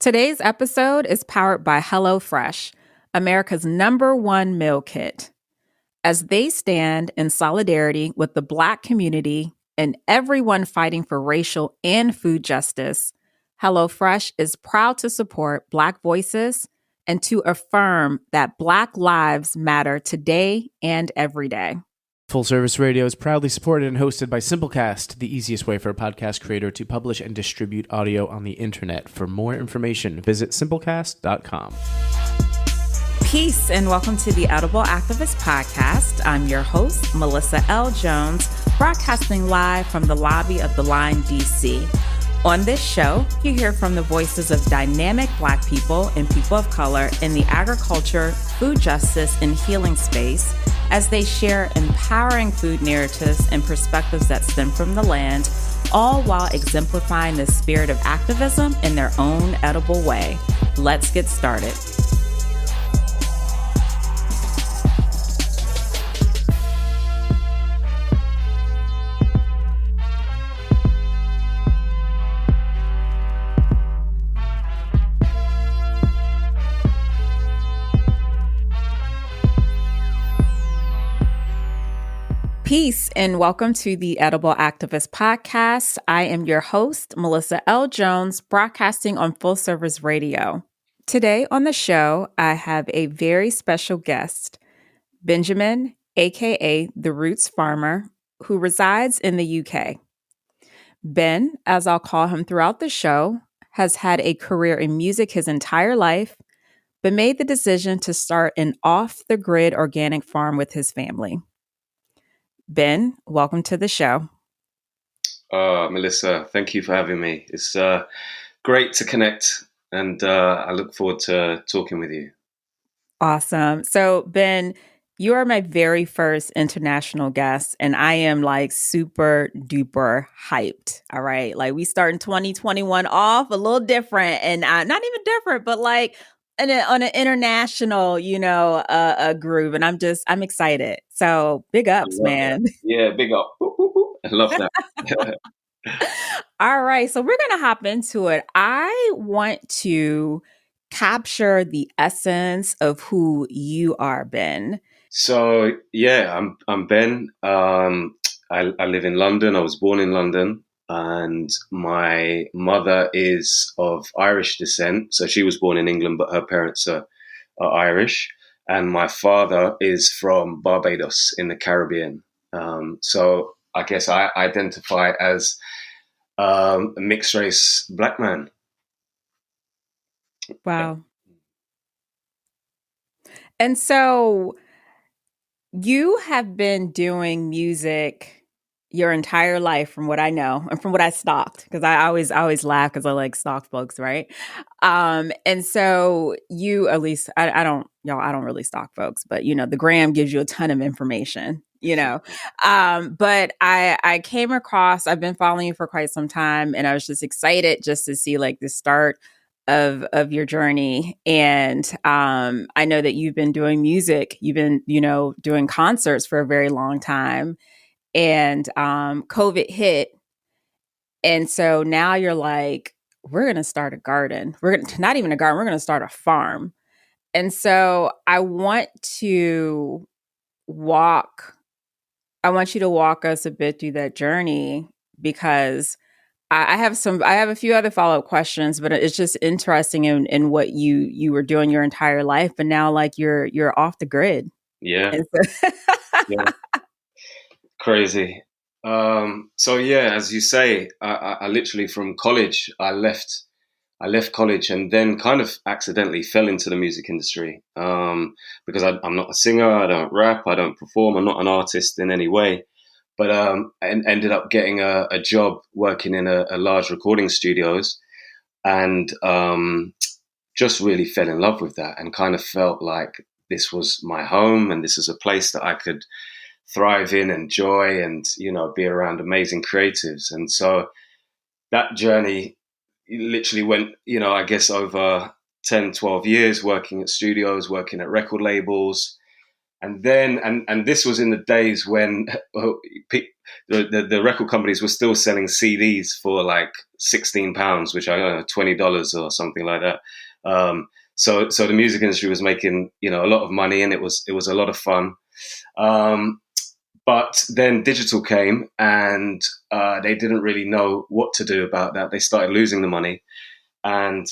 Today's episode is powered by HelloFresh, America's #1 meal kit. As they stand in solidarity with the Black community and everyone fighting for racial and food justice, HelloFresh is proud to support Black voices and to affirm that Black lives matter today and every day. Full Service Radio is proudly supported and hosted by Simplecast, the easiest way for a podcast creator to publish and distribute audio on the internet. For more information, visit simplecast.com. Peace and welcome to the Edible Activist Podcast. I'm your host, Melissa L. Jones, broadcasting live from the lobby of The Line, D.C. On this show, you hear from the voices of dynamic Black people and people of color in the agriculture, food justice, and healing space as they share empowering food narratives and perspectives that stem from the land, all while exemplifying the spirit of activism in their own edible way. Let's get started. Peace and welcome to the Edible Activist Podcast. I am your host, Melissa L. Jones, broadcasting on Full Service Radio. Today on the show, I have a very special guest, Benjamin, aka The Roots Farmer, who resides in the UK. Ben, as I'll call him throughout the show, has had a career in music his entire life, but made the decision to start an off-the-grid organic farm with his family. Ben, welcome to the show. Melissa, thank you for having me. It's great to connect, and I look forward to talking with you. Awesome. So, Ben, you are my very first international guest, and I am like super duper hyped. All right. Like we start in 2021 off a little different, and not even different, but like on an international, groove. And I'm excited. So big ups, man. That. Yeah, big up. I love that. All right. So we're going to hop into it. I want to capture the essence of who you are, Ben. So, yeah, I'm Ben. I live in London. I was born in London. And my mother is of Irish descent. So she was born in England, but her parents are Irish. And my father is from Barbados in the Caribbean. So I guess I identify as a mixed race Black man. Wow. And so you have been doing music your entire life, from what I know and from what I stalked, because I always laugh because I like stalk folks, right? And so you, at least I don't really stalk folks, but the gram gives you a ton of information, But I came across, I've been following you for quite some time, and I was just excited just to see like the start of your journey. And I know that you've been doing music, you've been, doing concerts for a very long time. And COVID hit. And so now you're like, we're going to start a garden. Not even a garden, we're going to start a farm. And so I want you to walk us a bit through that journey, because I have a few other follow-up questions, but it's just interesting in what you were doing your entire life. But now like you're off the grid. Yeah. Yeah. Crazy. So yeah, as you say, I literally from college, I left college and then kind of accidentally fell into the music industry because I'm not a singer, I don't rap, I don't perform, I'm not an artist in any way. But and ended up getting a job working in a large recording studios, and just really fell in love with that and kind of felt like this was my home and this is a place that I could thrive in, enjoy, and be around amazing creatives. And so that journey literally went I guess over 10, 12 years working at studios, working at record labels. And then and this was in the days when the record companies were still selling CDs for like £16, which I don't know, $20 or something like that. So the music industry was making, you know, a lot of money, and it was a lot of fun. But then digital came, and they didn't really know what to do about that. They started losing the money, and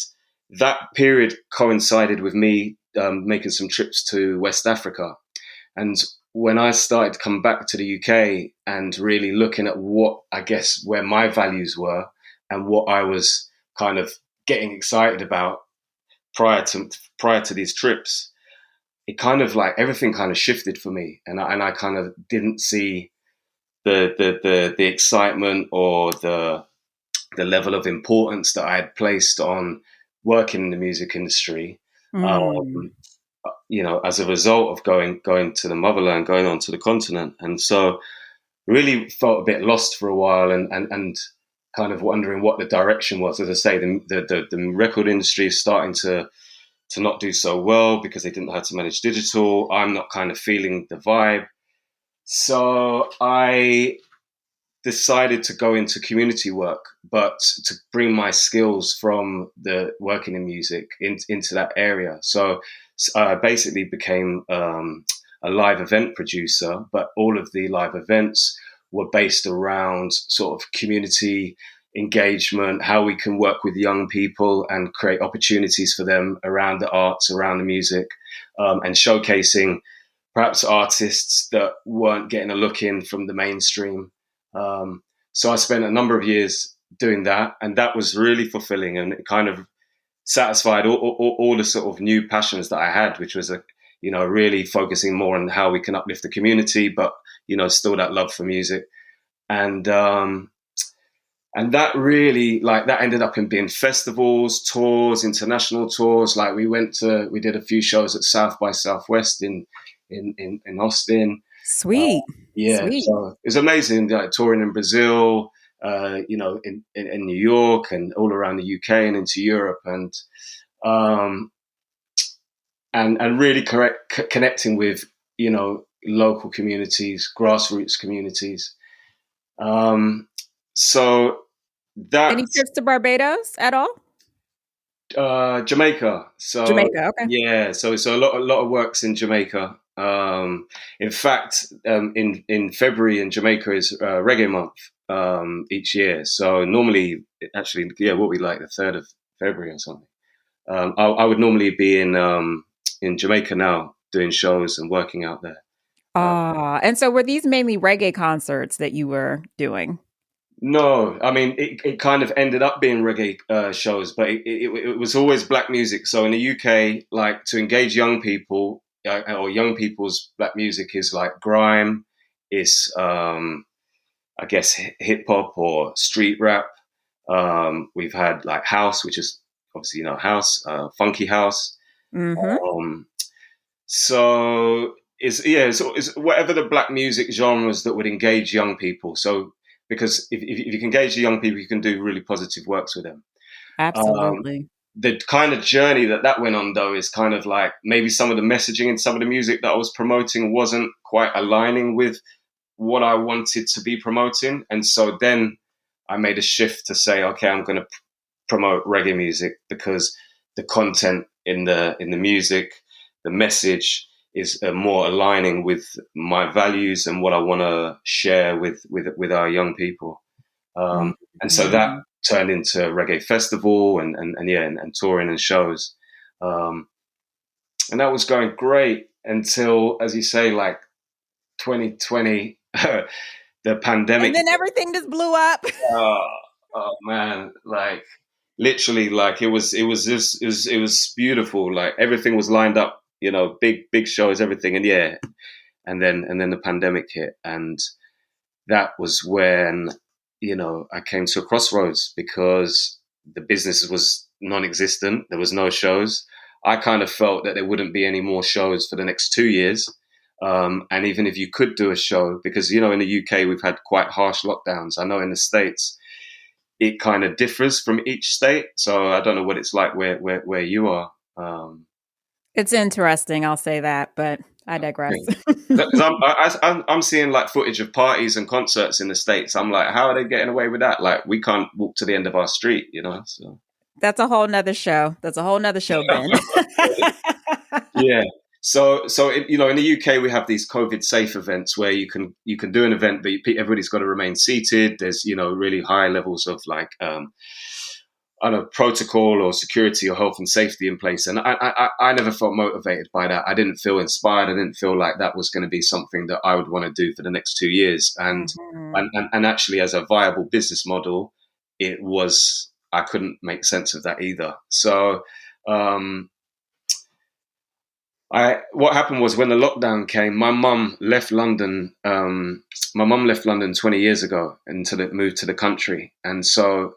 that period coincided with me making some trips to West Africa. And when I started to come back to the UK and really looking at what, I guess, where my values were and what I was kind of getting excited about prior to these trips, it kind of like everything kind of shifted for me, and I kind of didn't see the excitement or the level of importance that I had placed on working in the music industry. Mm. You know, as a result of going to the motherland, going on to the continent, and so really felt a bit lost for a while, and kind of wondering what the direction was. As I say, the record industry is starting to not do so well because they didn't know how to manage digital. I'm not kind of feeling the vibe, so I decided to go into community work, but to bring my skills from the working in music into that area. So I basically became a live event producer, but all of the live events were based around sort of community engagement, how we can work with young people and create opportunities for them around the arts, around the music, and showcasing perhaps artists that weren't getting a look in from the mainstream. So I spent a number of years doing that, and that was really fulfilling, and it kind of satisfied all the sort of new passions that I had, which was really focusing more on how we can uplift the community, but still that love for music, and that really that ended up in being festivals, tours, international tours. Like we did a few shows at South by Southwest in Austin. Sweet. Yeah, Sweet. so it was amazing, touring in Brazil, in New York and all around the UK and into Europe, and really connecting with local communities, grassroots communities. So that Any trips to Barbados at all? Jamaica. So Jamaica, okay. yeah, so a lot of works in Jamaica. In fact, in February in Jamaica is Reggae Month each year. So normally, actually, what we like the 3rd of February or something. I would normally be in Jamaica now doing shows and working out there. And so were these mainly reggae concerts that you were doing? No, I mean it kind of ended up being reggae shows, but it was always black music. So in the UK, like to engage young people or young people's black music is like grime, it's I guess hip hop or street rap. We've had like house, which is obviously house, funky house. Mm-hmm. So it's whatever the black music genres that would engage young people. So because if you can engage the young people, you can do really positive works with them. Absolutely. The kind of journey that went on, though, is kind of like maybe some of the messaging and some of the music that I was promoting wasn't quite aligning with what I wanted to be promoting. And so then I made a shift to say, okay, I'm going to promote reggae music because the content in the music, the message is more aligning with my values and what I want to share with our young people. And so that turned into a reggae festival and touring and shows. And that was going great until, as you say, like 2020, the pandemic. And then everything just blew up. Oh man, like literally, like it was beautiful. Like everything was lined up, big shows, everything. And then the pandemic hit, and that was when I came to a crossroads because the business was non-existent. There was no shows. I kind of felt that there wouldn't be any more shows for the next 2 years. And even if you could do a show, because, in the UK, we've had quite harsh lockdowns. I know in the States, it kind of differs from each state. So I don't know what it's like where you are. It's interesting, I'll say that, but I digress. Because I'm seeing like footage of parties and concerts in the States. I'm like, how are they getting away with that? Like, we can't walk to the end of our street, you know? So That's a whole nother show. That's a whole nother show, Ben. yeah. You know, in the UK we have these COVID safe events where you can do an event, but everybody's got to remain seated. There's, you know, really high levels of like I don't know, protocol or security or health and safety in place. And I never felt motivated by that. I didn't feel inspired. I didn't feel like that was going to be something that I would want to do for the next 2 years. Mhm. And actually, as a viable business model, I couldn't make sense of that either. So, what happened was when the lockdown came, my mum left London. My mum left London 20 years ago and moved to the country. And so,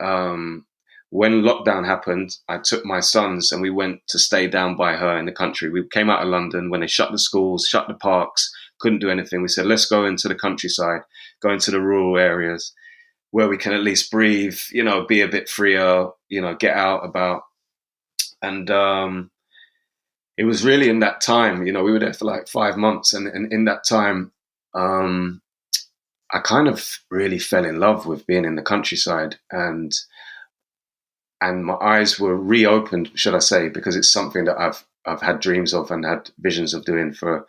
when lockdown happened, I took my sons and we went to stay down by her in the country. We came out of London when they shut the schools, shut the parks, couldn't do anything. We said, let's go into the countryside, go into the rural areas where we can at least breathe, you know, be a bit freer, you know, get out about. And it was really in that time, you know, we were there for like 5 months. And in that time, I kind of really fell in love with being in the countryside, and my eyes were reopened, should I say, because it's something that I've had dreams of and had visions of doing for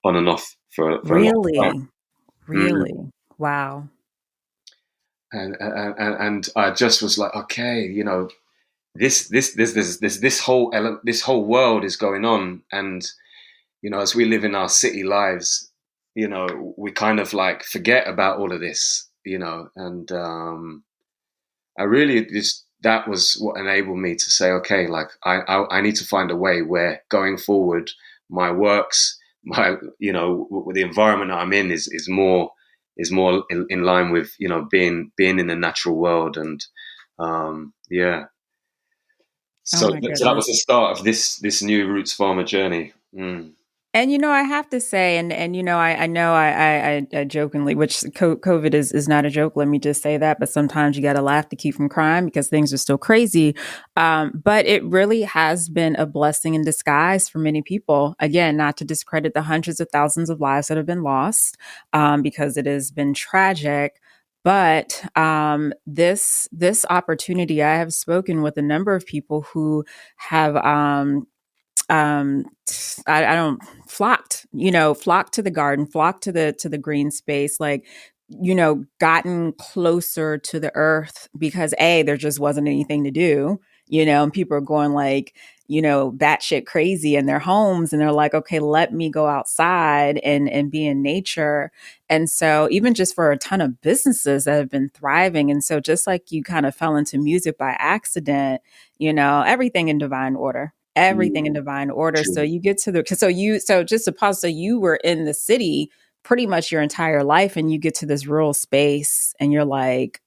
on and off for a long time. Really? Mm. Really? Wow. And I just was like, okay, you know, this whole world is going on, and you know, as we live in our city lives, you know, we kind of like forget about all of this, you know, and I really just that was what enabled me to say, okay, like I need to find a way where going forward, my works, my you know, the environment that I'm in is more in line with, you know, being in the natural world. And yeah, Oh my so that was goodness. the start of this new roots farmer journey. Mm. And I have to say, and I know I jokingly, which COVID is not a joke. Let me just say that. But sometimes you got to laugh to keep from crying because things are still crazy. But it really has been a blessing in disguise for many people. Again, not to discredit the hundreds of thousands of lives that have been lost, because it has been tragic. But this opportunity, I have spoken with a number of people who have um I don't flocked to the garden, flocked to the green space, like gotten closer to the earth because there just wasn't anything to do, and people are going like batshit crazy in their homes, and they're like, okay, let me go outside and be in nature. And so even just for a ton of businesses that have been thriving, and so just like you kind of fell into music by accident, everything in divine order, everything in Mm. divine order. So True. you get to so just to pause. So you were in the city pretty much your entire life, and you get to this rural space and you're like,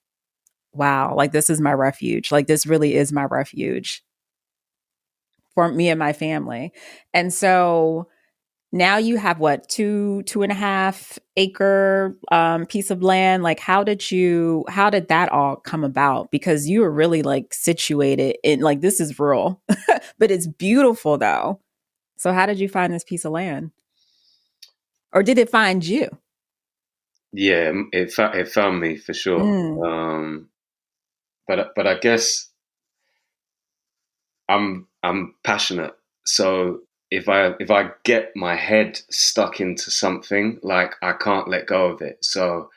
wow, like this is my refuge. Like this really is my refuge for me and my family. And so now you have what, 2.5 acre piece of land. Like how did that all come about? Because you were really like situated in, like, this is rural but it's beautiful though. So how did you find this piece of land, or did it find you? Yeah, it found me for sure. Mm, But I guess I'm passionate. So if I get my head stuck into something, like I can't let go of it. So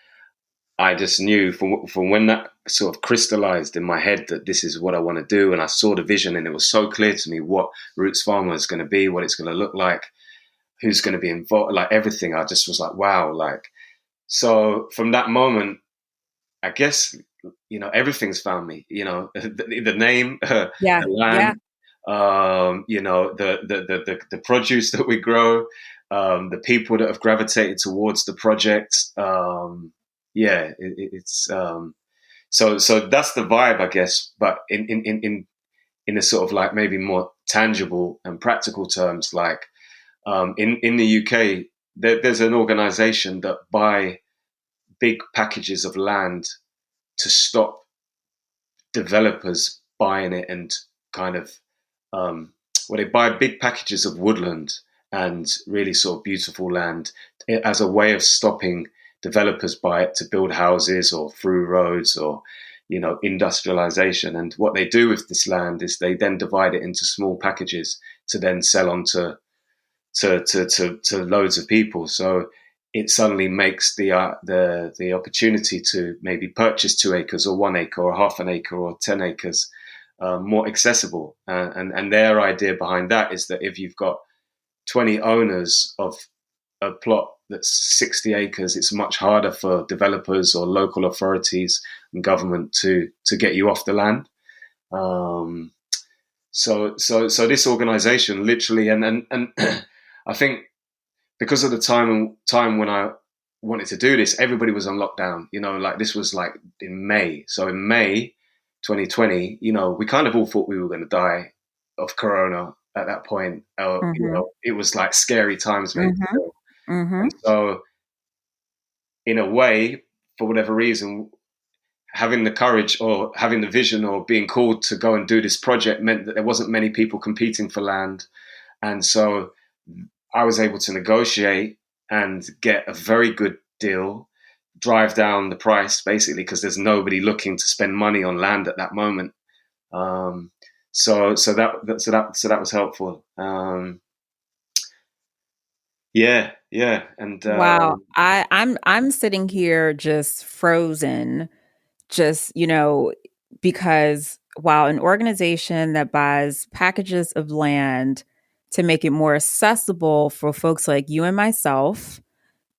I just knew from when that sort of crystallized in my head that this is what I want to do, and I saw the vision, and it was so clear to me what Roots Farmer is going to be, what it's going to look like, who's going to be involved, like everything. I just was like, wow, like. So from that moment, I guess, you know, everything's found me. You know, the name, the yeah, yeah. land, you know, the produce that we grow, the people that have gravitated towards the project. Yeah, it's so that's the vibe, I guess. But in a sort of like maybe more tangible and practical terms, like in the UK, there's an organisation that buy big packages of land to stop developers buying it and kind of um, where they buy big packages of woodland and really sort of beautiful land as a way of stopping developers buy it to build houses or through roads or, industrialization. And what they do with this land is they then divide it into small packages to then sell on to loads of people. So it suddenly makes the opportunity to maybe purchase 2 acres or 1 acre or half an acre or 10 acres more accessible. And their idea behind that is that if you've got 20 owners of a plot that's 60 acres, it's much harder for developers or local authorities and government to get you off the land. So this organization literally, and I think because of the time when I wanted to do this, everybody was on lockdown. Like this was like in May. So in May 2020, we kind of all thought we were going to die of corona at that point. It was like scary times, maybe. And so, in a way, for whatever reason, having the courage or having the vision or being called to go and do this project meant that there wasn't many people competing for land. And so I was able to negotiate and get a very good deal, drive down the price basically because there's nobody looking to spend money on land at that moment. So that was helpful. Yeah, and Wow. I'm sitting here just frozen, just, because while an organization that buys packages of land to make it more accessible for folks like you and myself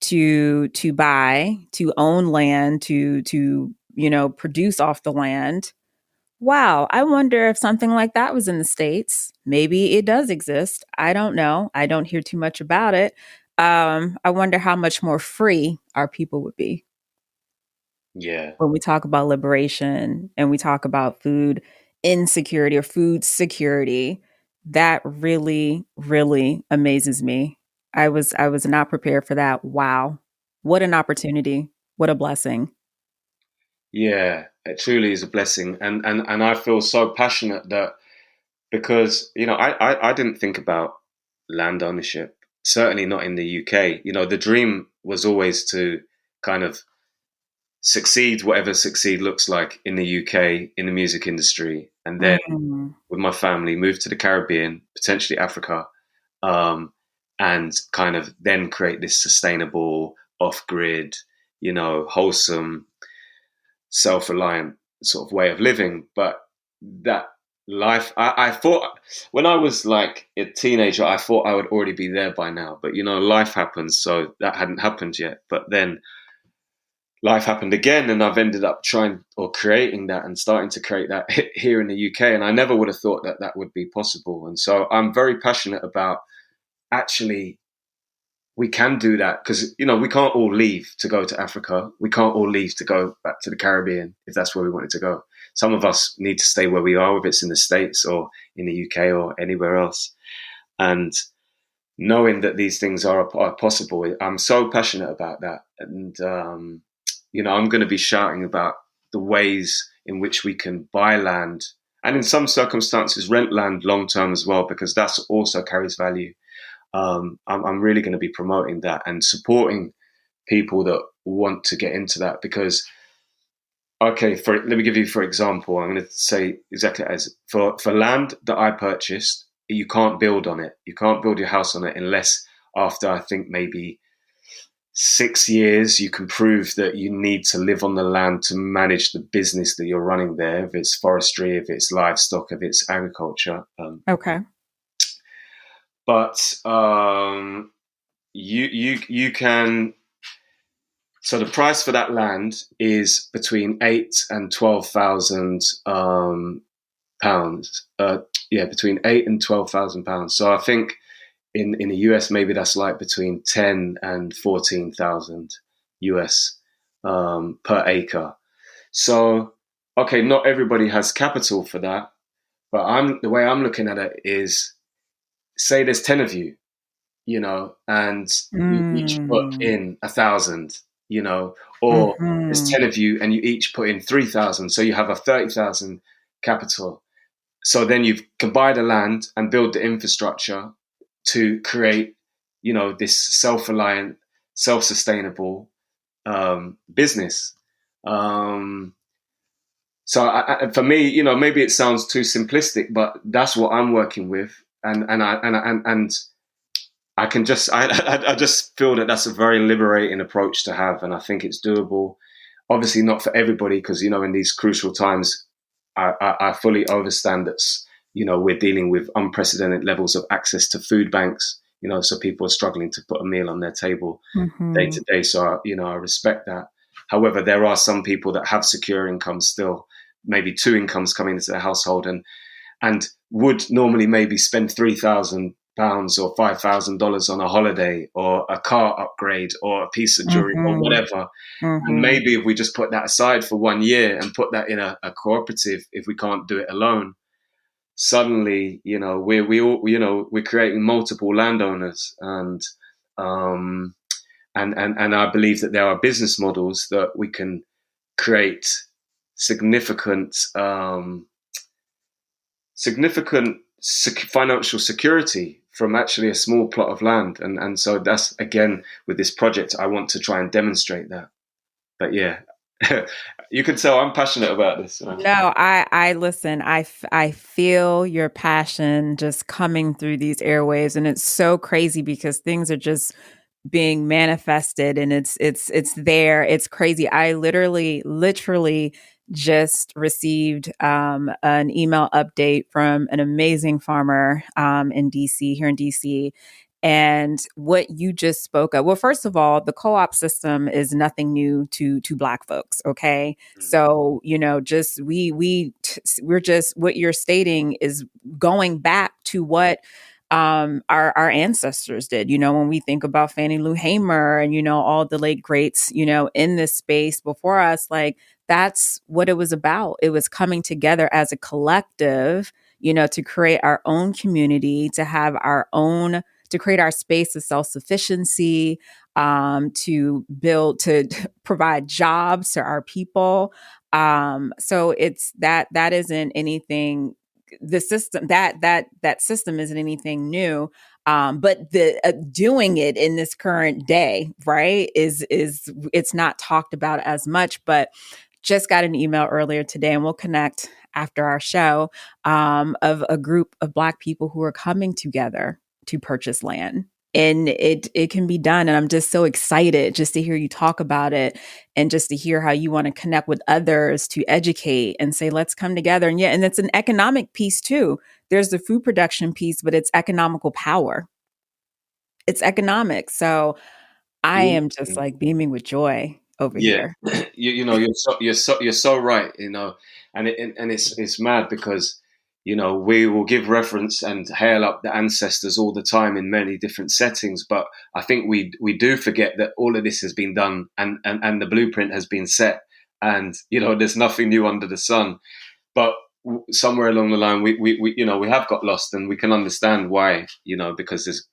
to buy, to own land, to produce off the land. Wow, I wonder if something like that was in the States. Maybe it does exist. I don't know. I don't hear too much about it. I wonder how much more free our people would be yeah. when we talk about liberation and we talk about food insecurity or food security. That really, really amazes me. I was not prepared for that. Wow. What an opportunity. What a blessing. Yeah, it truly is a blessing, and I feel so passionate that because I didn't think about land ownership, certainly not in the UK. The dream was always to kind of succeed, whatever succeed looks like in the UK in the music industry, and then Mm. with my family move to the Caribbean, potentially Africa, and kind of then create this sustainable, off-grid, wholesome, self-reliant sort of way of living. But that life, I thought when I was like a teenager, I thought I would already be there by now. But life happens, so that hadn't happened yet. But then life happened again, and I've ended up trying or creating that and starting to create that here in the UK. And I never would have thought that that would be possible. And so I'm very passionate about actually we can do that because we can't all leave to go to Africa. We can't all leave to go back to the Caribbean if that's where we wanted to go. Some of us need to stay where we are, if it's in the States or in the UK or anywhere else. And knowing that these things are possible, I'm so passionate about that. And I'm going to be shouting about the ways in which we can buy land and in some circumstances rent land long term as well, because that's also carries value. I'm really going to be promoting that and supporting people that want to get into that because, okay, let me give you, for example, I'm going to say exactly as for land that I purchased, you can't build on it. You can't build your house on it unless after, I think, maybe 6 years, you can prove that you need to live on the land to manage the business that you're running there, if it's forestry, if it's livestock, if it's agriculture. Okay. But you can. So the price for that land is between £8,000 and £12,000. Between £8,000 and £12,000. So I think in the US maybe that's like between 10 and 14,000 US per acre. So okay, not everybody has capital for that, but the way I'm looking at it is, say there's 10 of you, and you each put in 1,000, or there's 10 of you and you each put in 3,000. So you have a 30,000 capital. so then you can buy the land and build the infrastructure to create, this self-reliant, self-sustainable business. So for me, maybe it sounds too simplistic, but that's what I'm working with, and I can just I just feel that that's a very liberating approach to have, and I think it's doable. Obviously, not for everybody, because in these crucial times, I fully understand that we're dealing with unprecedented levels of access to food banks. So people are struggling to put a meal on their table day to day. So I respect that. However, there are some people that have secure income still, maybe two incomes coming into their household, and would normally maybe spend £3,000 or $5,000 on a holiday or a car upgrade or a piece of jewelry or whatever. And maybe if we just put that aside for 1 year and put that in a cooperative, if we can't do it alone, suddenly, we're creating multiple landowners, and I believe that there are business models that we can create significant financial security from actually a small plot of land, and so that's, again, with this project, I want to try and demonstrate that. But yeah, you can tell I'm passionate about this. No, I listen. I feel your passion just coming through these airwaves, and it's so crazy because things are just being manifested, and it's there. It's crazy. I literally just received an email update from an amazing farmer in DC, here in DC. And what you just spoke of, well, first of all, the co-op system is nothing new to Black folks. Okay, so just we're just, what you're stating is going back to what our ancestors did. When we think about Fannie Lou Hamer and all the late greats in this space before us, like, that's what it was about. It was coming together as a collective, to create our own community, to have our own, to create our space of self-sufficiency, to provide jobs to our people. So it's that isn't anything, the system, that system isn't anything new. But the doing it in this current day, right, is it's not talked about as much. But just got an email earlier today, and we'll connect after our show, of a group of Black people who are coming together to purchase land. And it can be done. And I'm just so excited just to hear you talk about it, and just to hear how you want to connect with others to educate and say, let's come together. And and it's an economic piece too. There's the food production piece, but it's economical power. It's economic. So I am just like beaming with joy over here. You're so right, and it's mad because we will give reference and hail up the ancestors all the time in many different settings, but I think we do forget that all of this has been done, and the blueprint has been set, and there's nothing new under the sun. But somewhere along the line, we have got lost, and we can understand why, because there's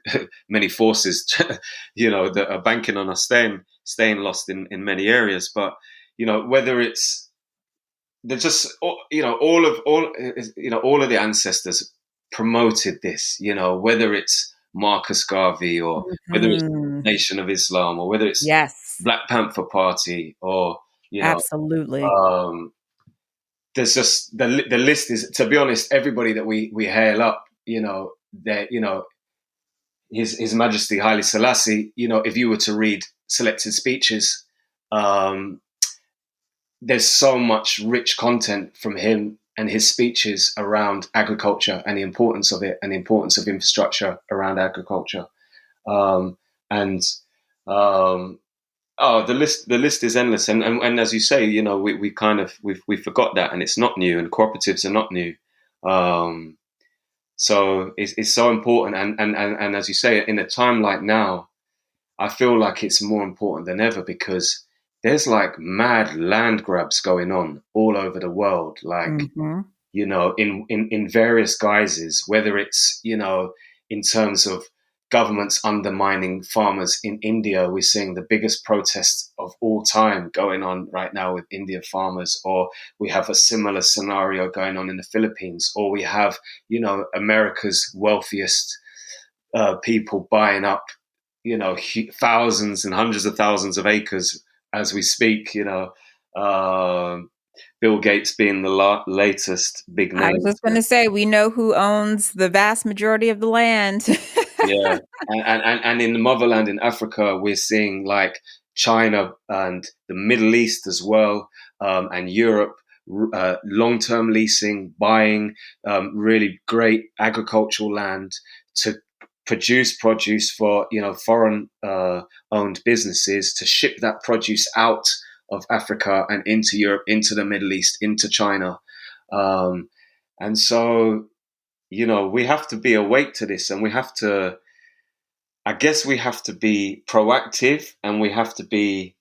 many forces, that are banking on us staying lost in many areas. But whether it's, there's just all of the ancestors promoted this, whether it's Marcus Garvey, or whether it's Nation of Islam, or whether it's Black Panther Party, or absolutely. There's just the list is, to be honest, everybody that we hail up, that His Majesty Haile Selassie, if you were to read selected speeches, there's so much rich content from him and his speeches around agriculture and the importance of it, and the importance of infrastructure around agriculture. The list is endless. And as you say, we forgot that, and it's not new, and cooperatives are not new. So it's so important. And as you say, in a time like now, I feel like it's more important than ever, because there's like mad land grabs going on all over the world, like, in various guises, whether it's, in terms of governments undermining farmers in India. We're seeing the biggest protest of all time going on right now with Indian farmers, or we have a similar scenario going on in the Philippines, or we have, America's wealthiest people buying up, thousands and hundreds of thousands of acres as we speak, Bill Gates being the latest big I name. was just going to say, we know who owns the vast majority of the land. Yeah, and in the motherland in Africa, we're seeing like China and the Middle East as well, and Europe, long-term leasing, buying really great agricultural land to produce produce for foreign owned businesses to ship that produce out of Africa and into Europe, into the Middle East, into China, and so we have to be awake to this, and we have to be proactive, and we have to be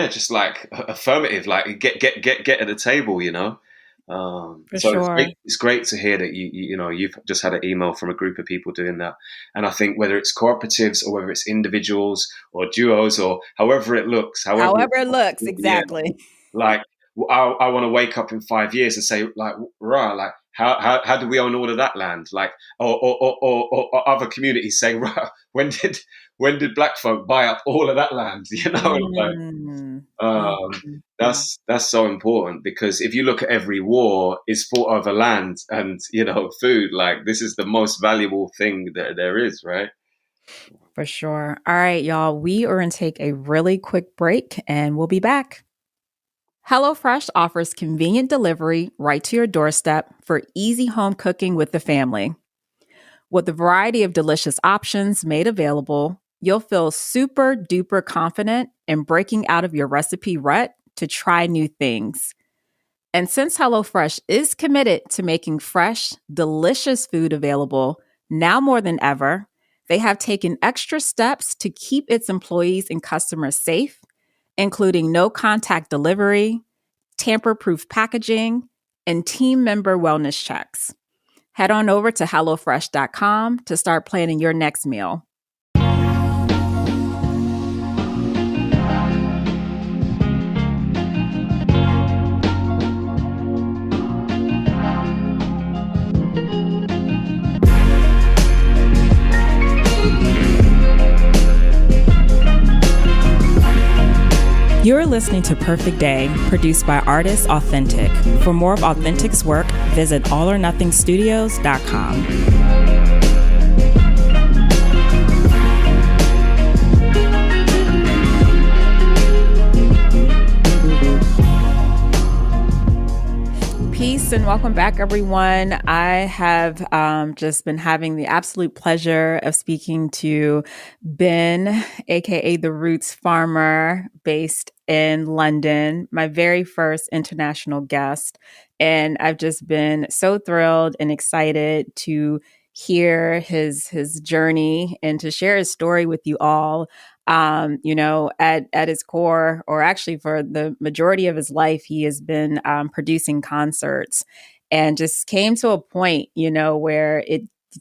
just like affirmative, like get at the table, For so sure. it's great to hear that you've just had an email from a group of people doing that. And I think whether it's cooperatives or whether it's individuals or duos or however it looks, However it looks, yeah, exactly. like I want to wake up in 5 years and say like, right, like how do we own all of that land? Like, or other communities saying, right, when did black folk buy up all of that land? That's so important, because if you look at every war, it's fought over land and food. Like, this is the most valuable thing that there is, right? For sure. All right, y'all, we are going to take a really quick break and we'll be back. HelloFresh offers convenient delivery right to your doorstep for easy home cooking with the family. With a variety of delicious options made available, you'll feel super duper confident in breaking out of your recipe rut to try new things. And since HelloFresh is committed to making fresh, delicious food available now more than ever, they have taken extra steps to keep its employees and customers safe, including no contact delivery, tamper-proof packaging, and team member wellness checks. Head on over to HelloFresh.com to start planning your next meal. You're listening to Perfect Day, produced by Artists Authentic. For more of Authentic's work, visit allornothingstudios.com. Peace and welcome back, everyone. I have just been having the absolute pleasure of speaking to Ben, aka the Roots Farmer, based in London, my very first international guest. And I've just been so thrilled and excited to hear his journey and to share his story with you all. At his core, or actually for the majority of his life, he has been producing concerts, and just came to a point, where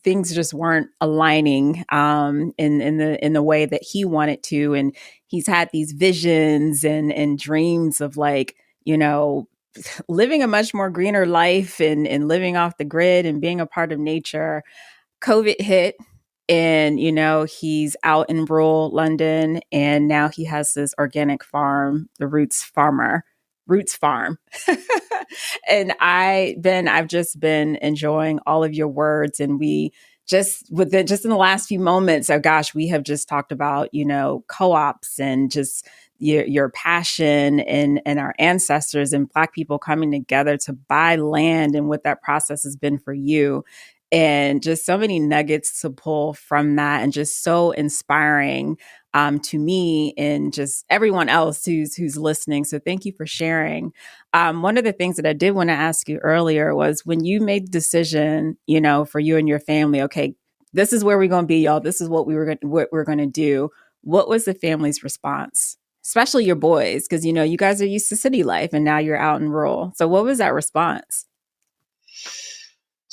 things just weren't aligning in the way that he wanted to, and he's had these visions and dreams of living a much more greener life and living off the grid and being a part of nature. COVID hit. And, he's out in rural London, and now he has this organic farm, the Roots Farm. And I've just been enjoying all of your words. And we just in the last few moments, oh gosh, we have just talked about, co-ops and just your passion and our ancestors and Black people coming together to buy land, and what that process has been for you. And just so many nuggets to pull from that, and just so inspiring to me and just everyone else who's listening. So thank you for sharing. One of the things that I did want to ask you earlier was, when you made the decision, for you and your family, okay, this is where we're going to be, y'all. This is what we're going to do. What was the family's response? Especially your boys, because, you guys are used to city life and now you're out in rural. So what was that response?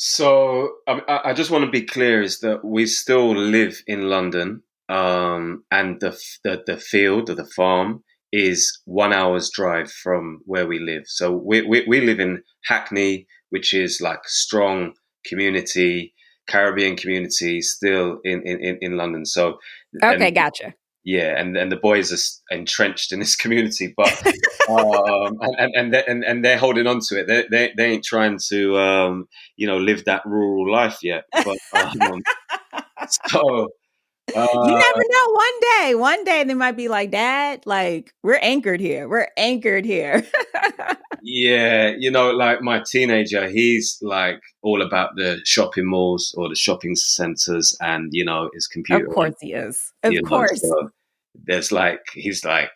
So I just want to be clear: is that we still live in London, and the field or the farm is 1 hour's drive from where we live. So we live in Hackney, which is like strong community, Caribbean community, still in London. So and Okay, gotcha. yeah, and the boys are entrenched in this community, but and they're holding on to it. They ain't trying to live that rural life yet. But so You uh, never know. One day they might be like, Dad, like, we're anchored here. We're anchored here. yeah, like my teenager, he's like all about the shopping malls or the shopping centers, and his Of computer. course he is. Of course. So there's like he's like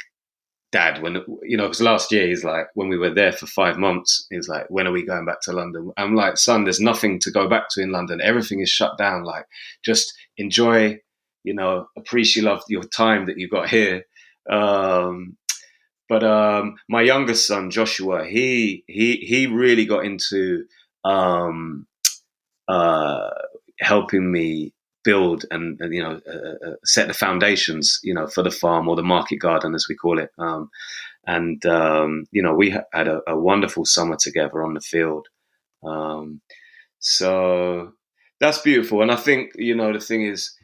Dad, when because last year he's like, when we were there for 5 months, he was like, when are we going back to London? I'm like, son, there's nothing to go back to in London. Everything is shut down. Like, just enjoy, appreciate your time that you got here. But my youngest son Joshua, he really got into um, uh, helping me build and set the foundations, for the farm, or the market garden as we call it. We had a wonderful summer together on the field. So that's beautiful. And I think, the thing is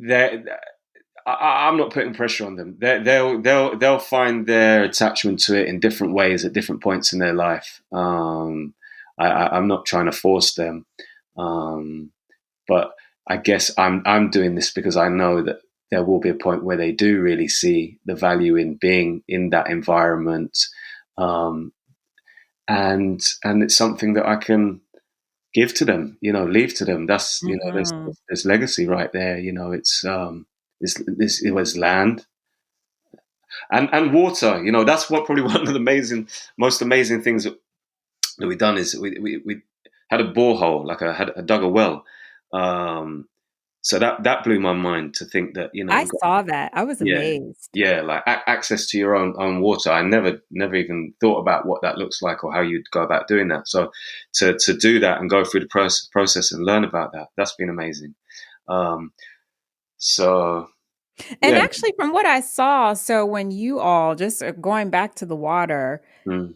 that I'm not putting pressure on them. They'll find their attachment to it in different ways at different points in their life. I'm not trying to force them. But I guess I'm doing this because I know that there will be a point where they do really see the value in being in that environment, and it's something that I can give to them, leave to them. That's Mhm. there's legacy right there. It was land and water. That's what probably one of the most amazing things that we've done is we had a borehole, like I dug a well. So that blew my mind to think that I we got, saw that. I was yeah, amazed. yeah, like access to your own water. I never even thought about what that looks like or how you'd go about doing that. So to do that and go through the process and learn about that's been amazing. So And yeah. actually, from what I saw, so when you all just going back to the water, Mm.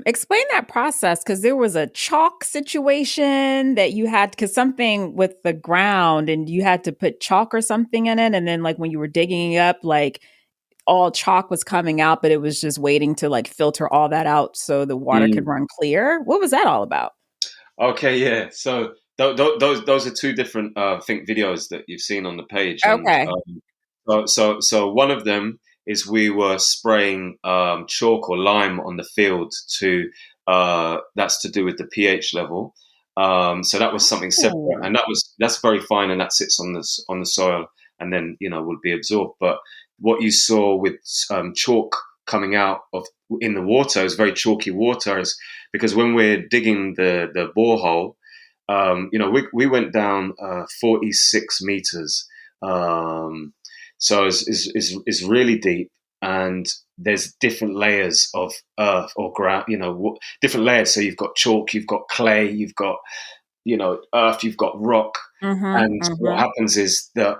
explain that process, because there was a chalk situation that you had, because something with the ground and you had to put chalk or something in it. And then, like, when you were digging it up, like, all chalk was coming out, but it was just waiting to like filter all that out so the water could Mm. run clear. What was that all about? Okay, yeah. So those are two different, I think, videos that you've seen on the page, and Okay. so one of them is we were spraying chalk or lime on the field to that's to do with the pH level. So that was something separate, Oh. and that's very fine, and that sits on the soil, and then will be absorbed. But what you saw with chalk coming out of in the water, is very chalky water, is because when we're digging the borehole, we went down 46 meters. So it's really deep, and there's different layers of earth or ground, different layers. So you've got chalk, you've got clay, you've got, earth, you've got rock. Mm-hmm. And what Mm-hmm. happens is that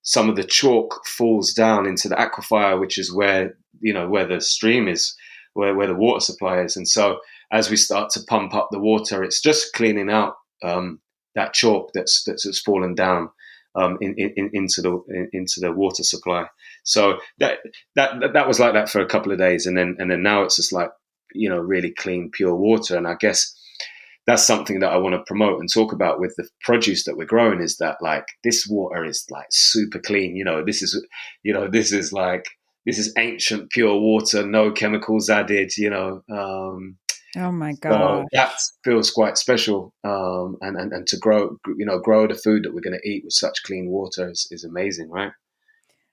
some of the chalk falls down into the aquifer, which is where the stream is, where the water supply is. And so as we start to pump up the water, it's just cleaning out that chalk that's fallen down into the water supply. So that was like that for a couple of days, and then now it's just like really clean, pure water. And I guess that's something that I want to promote and talk about with the produce that we're growing, is that like this water is like super clean. This is ancient pure water, no chemicals added. Oh my So that gosh. feels quite special, and to grow the food that we're going to eat with such clean water is amazing, right?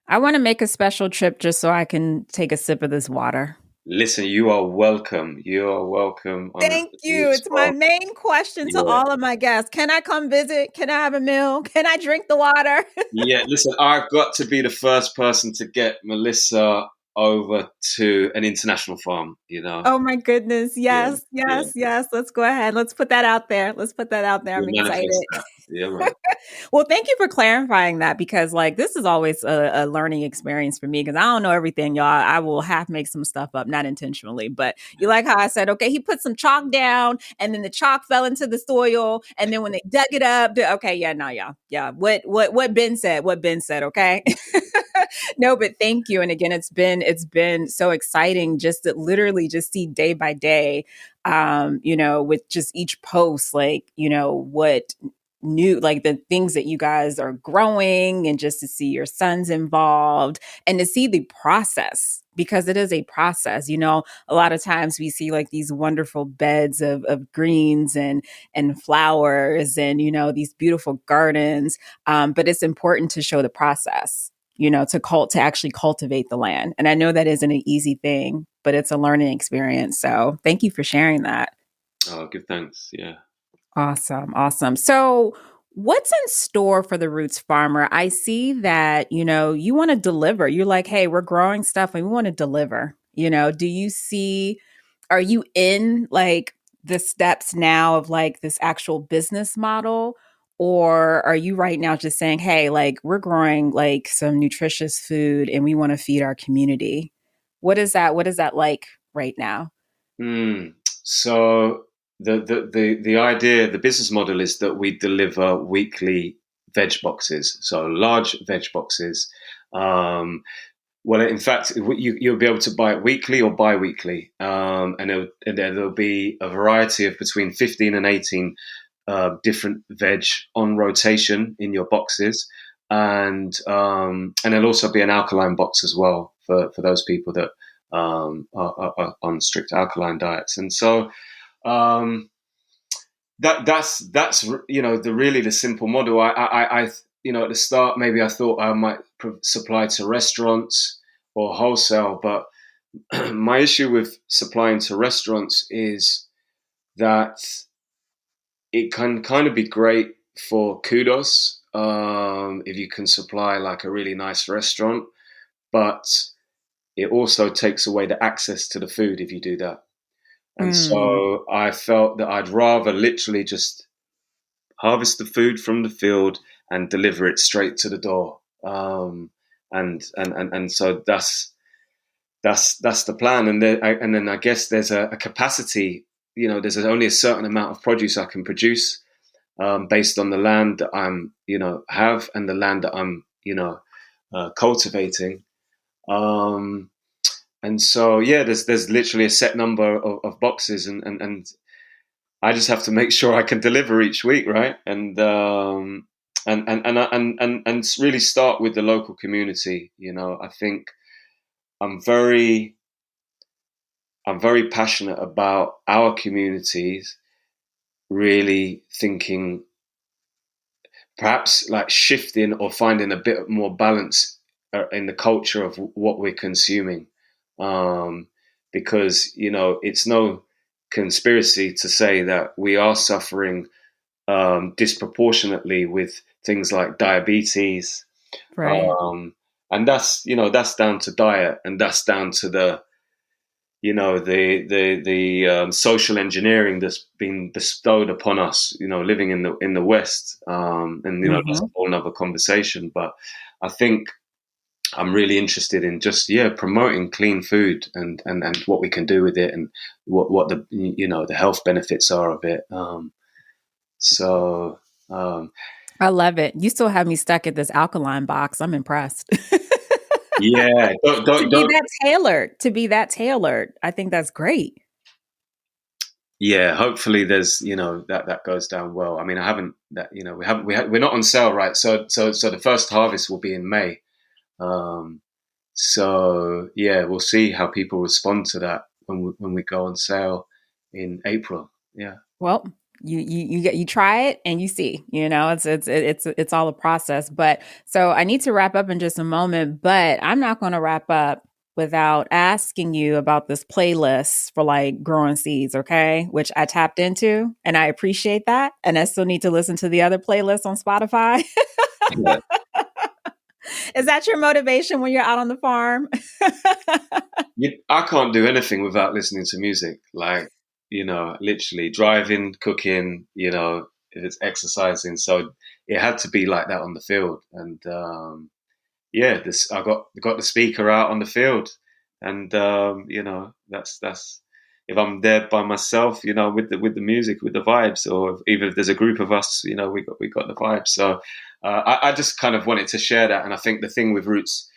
I want to make a special trip just so I can take a sip of this water. Listen, you are welcome. You are welcome on Thank the you. It's my spot. main question to Yeah, all of my guests. Can I come visit? Can I have a meal? Can I drink the water? yeah. Listen, I've got to be the first person to get Melissa over to an international farm, you know. Oh my goodness. Yeah, Yes, yeah. yes, yes. Let's go ahead. Let's put that out there. Let's put that out there. I'm We'll excited. manifest that. Yeah, man. Well, thank you for clarifying that, because like this is always a learning experience for me, because I don't know everything, y'all. I will half make some stuff up, not intentionally, but you like how I said, okay, he put some chalk down and then the chalk fell into the soil. And then when they dug it up, okay, yeah, no, y'all. Yeah. What Ben said, okay. No, but thank you. And again, it's been so exciting just to literally just see day by day, with just each post, like, what new, like the things that you guys are growing, and just to see your sons involved and to see the process, because it is a process. A lot of times we see like these wonderful beds of greens and flowers, and these beautiful gardens, but it's important to show the process, to actually cultivate the land. And I know that isn't an easy thing, but it's a learning experience. So thank you for sharing that. Oh, give thanks. Yeah. Awesome. Awesome. So what's in store for the Roots Farmer? I see that, you want to deliver. You're like, hey, we're growing stuff and we want to deliver. Are you in like the steps now of like this actual business model? Or are you right now just saying, hey, like we're growing like some nutritious food and we want to feed our community? What is that like right now? So the idea, the business model is that we deliver weekly veg boxes, so large veg boxes. Well, in fact, you'll be able to buy it weekly or bi-weekly, and there'll be a variety of between 15 and 18 different veg on rotation in your boxes, and there'll also be an alkaline box as well for those people that are on strict alkaline diets. And so that's the simple model. I at the start maybe I thought I might supply to restaurants or wholesale, but my issue with supplying to restaurants is that it can kind of be great for kudos if you can supply like a really nice restaurant, but it also takes away the access to the food if you do that. And Mm. so I felt that I'd rather literally just harvest the food from the field and deliver it straight to the door. And so that's the plan. And then I guess there's a capacity. There's only a certain amount of produce I can produce based on the land that I'm have and the land that I'm cultivating. And so there's literally a set number of boxes, and I just have to make sure I can deliver each week, right? And really start with the local community. I think I'm very passionate about our communities really thinking, perhaps like shifting or finding a bit more balance in the culture of what we're consuming. Because it's no conspiracy to say that we are suffering disproportionately with things like diabetes, Right. and that's down to diet, and that's down to the social engineering that's been bestowed upon us, living in the West, and that's a Hmm. whole other conversation. But I think I'm really interested in just promoting clean food and what we can do with it, and what the health benefits are of it. So I love it. You still have me stuck at this alkaline box. I'm impressed. yeah, To be that tailored, I think that's great. yeah. Hopefully, there's that goes down well. I mean, I haven't that we're not on sale, right? So the first harvest will be in May. Um, so yeah, we'll see how people respond to that when we go on sale in April. Yeah. Well, you try it and you see, it's all a process. But so I need to wrap up in just a moment, but I'm not going to wrap up without asking you about this playlist for like growing seeds, okay? Which I tapped into and I appreciate that. And I still need to listen to the other playlists on Spotify. Yeah. Is that your motivation when you're out on the farm? I can't do anything without listening to music. Like, literally driving, cooking, if it's exercising. So it had to be like that on the field. And yeah, this I got the speaker out on the field, and that's if I'm there by myself, with the music, with the vibes, or even if there's a group of us, we got the vibes. So I just kind of wanted to share that, and I think the thing with Roots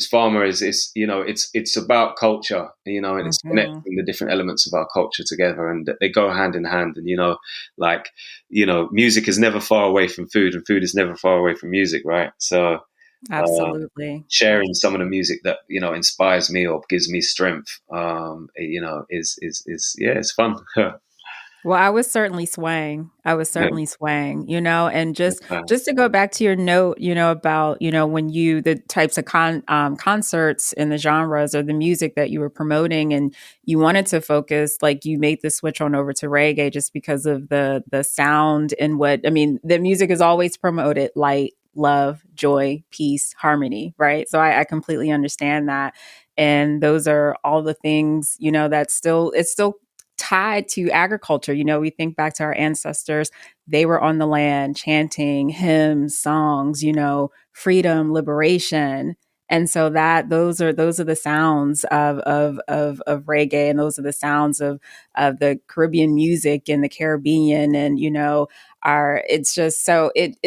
Farmer is it's about culture, and it's Hmm. connecting the different elements of our culture together, and they go hand in hand. And like music is never far away from food, and food is never far away from music, right? So uh, Absolutely. sharing some of the music that inspires me or gives me strength, is yeah, it's fun. Well, I was certainly swaying. I was Yeah, certainly swaying, and yeah. just to go back to your note, about, when the types of concerts and the genres or the music that you were promoting, and you wanted to focus, like you made the switch on over to reggae just because of the sound and the music is always promoted light, love, joy, peace, harmony, right? So I completely understand that. And those are all the things, it's still tied to agriculture. We think back to our ancestors, they were on the land chanting hymns, songs, freedom, liberation. And so those are the sounds of reggae, and those are the sounds of the Caribbean music and the Caribbean, and our it's just so it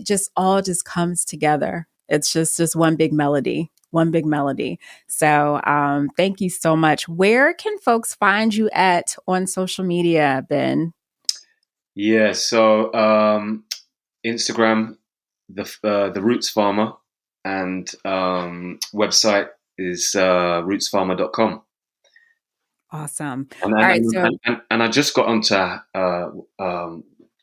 just all just comes together. It's just one big melody, one big melody. So thank you so much. Where can folks find you at on social media, Ben? Yeah, so Instagram, the Roots Farmer, and website is rootsfarmer.com. Awesome. And All and, right. and, So, and I just got onto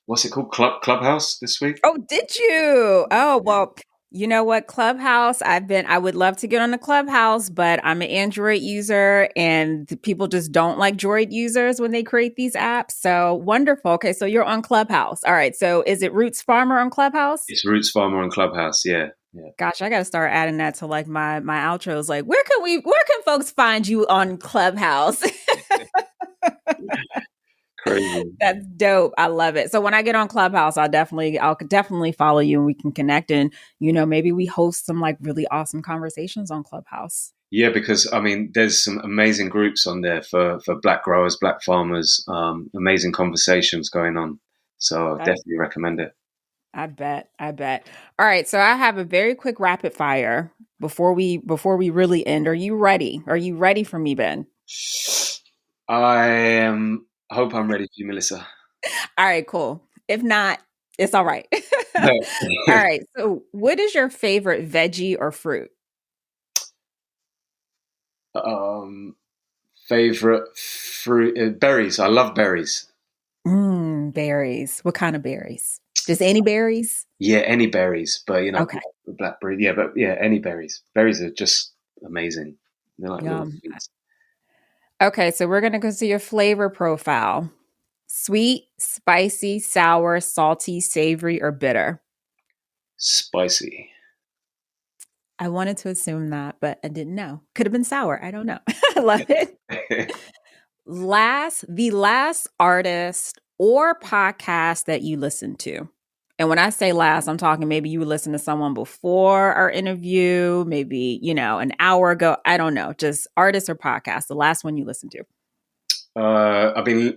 what's it called, Clubhouse this week. oh, did you? Oh, well, you know what? Clubhouse, I would love to get on the Clubhouse, but I'm an Android user and people just don't like Droid users when they create these apps. So wonderful. Okay. So you're on Clubhouse. All right. So is it Roots Farmer on Clubhouse? It's Roots Farmer on Clubhouse. Yeah, yeah. Gosh, I gotta start adding that to like my outros. Like, where can folks find you on Clubhouse? Crazy. That's dope. I love it. So when I get on Clubhouse, I'll definitely follow you and we can connect, and maybe we host some like really awesome conversations on Clubhouse. Yeah, because I mean, there's some amazing groups on there for black growers, black farmers. Amazing conversations going on. So I, definitely recommend it. I bet. I bet. All right. So I have a very quick rapid fire before we really end. Are you ready? Are you ready for me, Ben? I hope I'm ready for you, Melissa. All right, cool. If not, it's all right. All right. So, what is your favorite veggie or fruit? um, Favorite fruit, berries. I love berries. Berries. What kind of berries? Just any berries? Yeah, any berries, but Okay. blackberry. Yeah, but yeah, any berries. Berries are just amazing. They're like little Yum. sweets. Okay, so we're gonna go to your flavor profile. Sweet, spicy, sour, salty, savory, or bitter. Spicy. I wanted to assume that, but I didn't know. Could have been sour. I don't know. I love it. The last artist or podcast that you listened to. And when I say last, I'm talking maybe you listened to someone before our interview, maybe, an hour ago. I don't know. Just artist or podcast, the last one you listened to. I've been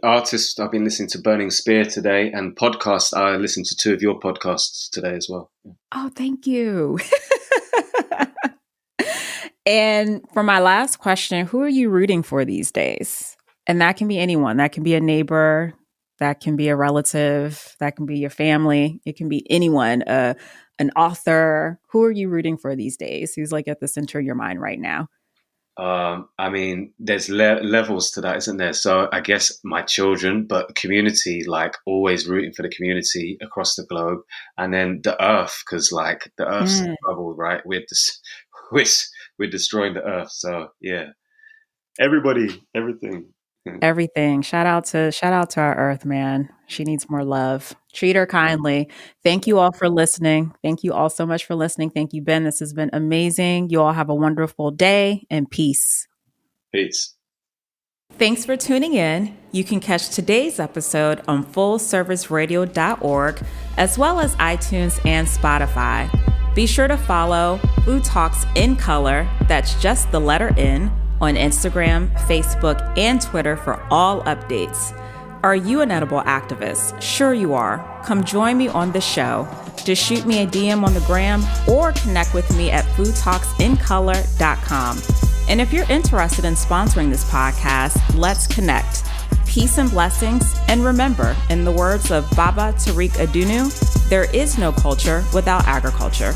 listening to Burning Spear today, and podcast. I listened to two of your podcasts today as well. Oh, thank you. And for my last question, who are you rooting for these days? And that can be anyone. That can be a neighbor. That can be a relative. That can be your family. It can be anyone, an author. Who are you rooting for these days? Who's like at the center of your mind right now? I mean, there's levels to that, isn't there? So I guess my children, but community, like always rooting for the community across the globe, and then the earth, because like the earth's in Mm. trouble, right? We're, we're destroying the earth. So yeah, everybody, everything. Everything. Shout out to our earth, man. She needs more love. Treat her kindly. Thank you all for listening. Thank you all so much for listening. Thank you, Ben. This has been amazing. You all have a wonderful day and peace. Peace. Thanks for tuning in. You can catch today's episode on fullserviceradio.org as well as iTunes and Spotify. Be sure to follow Food Talks in Color, that's just the letter N, on Instagram, Facebook, and Twitter for all updates. Are you an edible activist? Sure you are. Come join me on the show. Just shoot me a DM on the gram or connect with me at foodtalksincolor.com. And if you're interested in sponsoring this podcast, let's connect. Peace and blessings. And remember, in the words of Baba Tariq Adunu, there is no culture without agriculture.